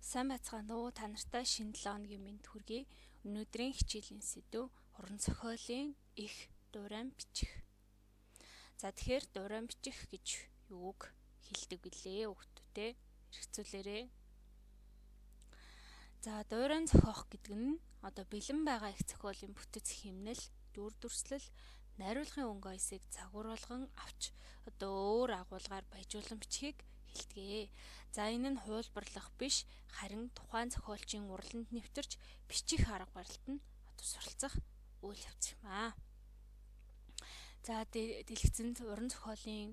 Сайн байцгаана уу? Та нартай шинэ 7 хоногийн мэнд хүргэе. Өнөөдрийн хичээлийн сэдэв уран зохиолын их дурайн бичих. За тэгэхээр дурайн бичих гэж юуг хэлдэг билээ хүүхдүүдээ хэрэгцүүлээрэй. За дурайн зохиох гэдэг нь бэлэн байгаа их зохиолын бүтэц хэмнэл, дүр дүрслэл, найруулгын өнгө оёсыг загвар болгон авч өөр агуулгаар баяжуулан бичгийг хэлдэг. За энэ нь хуулбарлах биш, харин тухайн зохиолчийн уралданд нэвтэрч бичих арга барилд нь суралцах үйл явц юм аа. За дэлгэцэнд уран зохиолын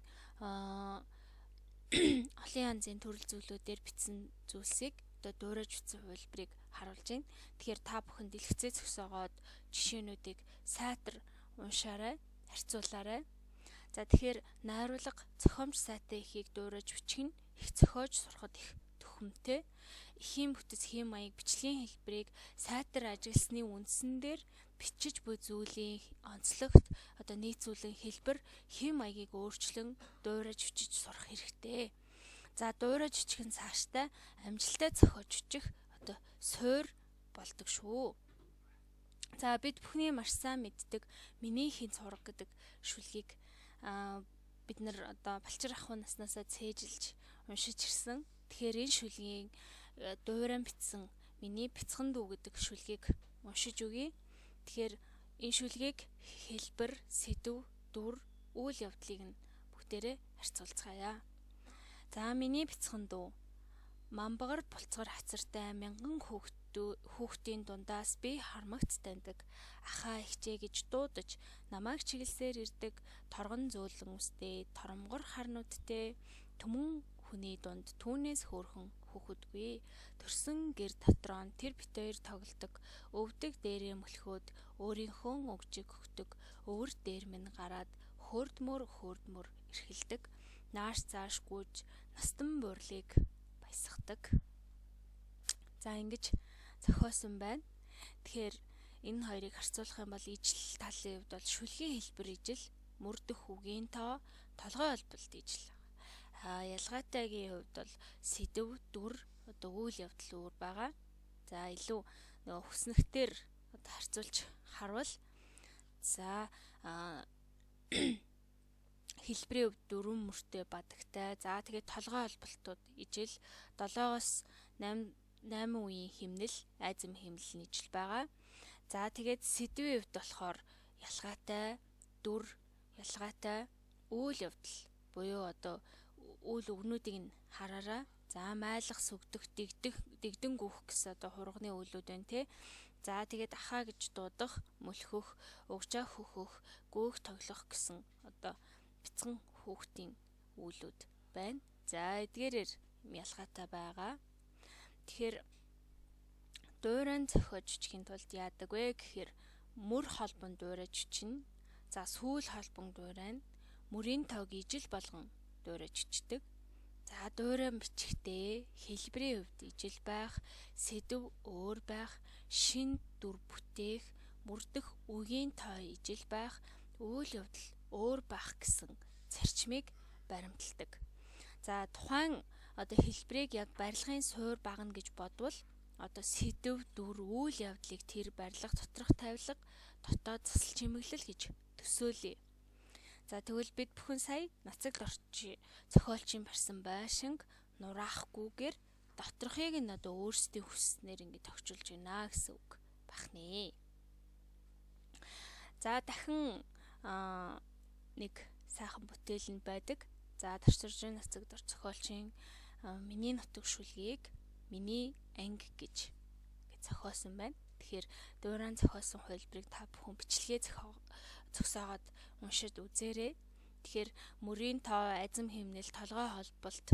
олон янзын төрөл зүйлүүдээр бичсэн зүйлсийг дуурайж бичсэн хувилбарыг харуулж байна. Тэгэхээр та бүхэн дэлгэцээ зөксөөгоод жишээнүүдийг сайтар уншаарай, харьцуулаарай. За тэгэхээр найруулга зохиомж сайтай ихийг дуурайж бичих нь их зохиож сурахад их төхөмтэй. Эхийн бүтэц хэм маяг бичлэгийн хэлбэрийг сайтар ажигласны үндсэн дээр бичиж буй зүйлийн онцлогт нийцүүлэн хэлбэр хэм маягийг өөрчлөн дуурайж бичиж сурах хэрэгтэй. За дуурайж бичих нь цаашдаа амжилттай зохиож бичих суур болдог шүү. За бид бүхний маш сайн мэддэг миний хийн цураг гэдэг шүлгийг бид нар балчир ахуй наснаасаа цээжилж уншиж ирсэн. Тэгэхээр энэ шүлгийн дуурайн бичсэн миний бяцхан дүү гэдэг шүлгийг уншиж өгье. Тэгэхээр энэ шүлгийг хэлбэр, сэдв, дүр, үйл явдлыг нь бүгдээрээ харьцуулцгаая. За миний бяцхан дүү Мамбагар булцгар хацартай мянган хүүхдийн дундаас би хармагц таньдаг. Ахаа ихчээ гэж дуудаж намайг чиглэлсээр ирдэг торгон зөөлөн үстэй торомгор харнуудтэй түмэн хүний дунд түүнээс хөөрхөн хүүхэдгүй. Төрсөн гэр дотроо тэр бит хоёр тоглодог, өвдөг дээрээ мөлхөөд өөрийнхөө өгжиг өгдөг, өвөр дээр минь гараад хөөрдмөр эрхэлдэг. Нааш цааш гүйж настан буурлыг баясгадаг. За ингэж зохиосон байна. Тэгэхээр энэ хоёрыг харьцуулах юм бол ижил талын хувьд бол шүлгийн хэлбэр ижил, мөрдөх үгийн тоо, толгой олболт ижил. Ялгаатайгийн хувьд бол сэдв, дүр, үйл явдал өөр байгаа. За илүү хүснэгтэр харьцуулж харвал за хэлбэрийн хувьд дөрвөн мөртэй бадагтай. За тэгээд толгой олболтууд ижил, 7-оос 8 үеийн химнэл, айзам химнэл нь ижил байгаа. За тэгээд сэдвийн хувьд болохоор ялгаатай, дүр, ялгаатай, үйл явдал буюу үйл өгнүүдийг нь хараараа. За майлах, сүгдэх, дэгдэн гүөх гэсэн хурганы үйлүүд байна те. За тэгээд ахаа гэж дуудах, мөлхөх, угжаа хөхөх, гүөх тоглох гэсэн бяцхан хүүхдийн үйлүүд байна. За эдгээрээр ялгаатай байгаа. Тэгэхээр дуурайн зохиож бичихийн тулд яадаг вэ гэхээр мөр холбон дуурайж бичнэ. За сүүл холбон дуурайн мөрийн тоог ижил болгон дуурайж бичдэг. За дуурайн бичихтэй хэлбэрийн хувьд ижил байх, сэдв өөр байх, шин дүр бүтээх, мөрдөх үгийн тоо ижил байх, үйл явдал өөр байх гэсэн зарчмыг баримталдаг. За тухайн хэлбэрийг яг барилгын суур багна гэж бодвол сэдв, дүр, үйл явдлыг тэр барилга доторх тавилга, дотоод засал чимэглэл гэж төсөөлье. За тэгвэл бид бүхэн сая нацагт зохиолчийн барьсан байшинг нураахгүйгээр доторхыг нь өөрсдийн хүснээр ингэ тохижуулж байна гэсэн үг бахнэ. За дахин нэг сайхан бүтээл нь байдаг. За Тарчиржийн нацагт зохиолчийн миний нутаг шүлгийг миний анги гэж зохиосон байна. Тэгэхээр дуурайн зохиосон хувилбарыг та бүхэн бичлэгээ зөксөөгоод уншиж үзээрэй. Тэгэхээр мөрийн тоо, айзам химнэл, толгой холболт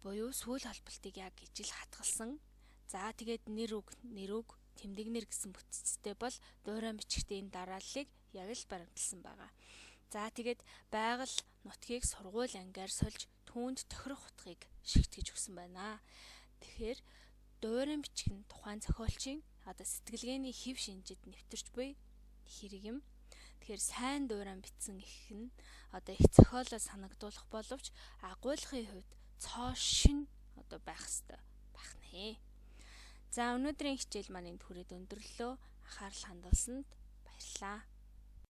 буюу сүүл холболтыг яг ижил хатгалсан. За тэгээд нэр үг, тэмдэгнэр гэсэн бүтцтэй бол дуурайн бичихтэй энэ дарааллыг яг л баримталсан байгаа. За тэгээд байгаль нутгийг сургууль ангиар сольж түүнд тохирох утгыг шигтгэж өгсөн байна. Тэгэхээр дуурайн бичих нь тухайн зохиолчийн сэтгэлгээний хэв шинжид нэвтэрч буй хэрэг юм. Тэгэхээр сайн дуурайн бичсэн их нь их зохиолоо санагдуулах боловч агуулгын хувьд цоо шин байх ёстой бахнэ. За өнөөдрийн хичээл маань энд хүрээд өндөрлөө. Анхаарал хандуулсанд баярлалаа.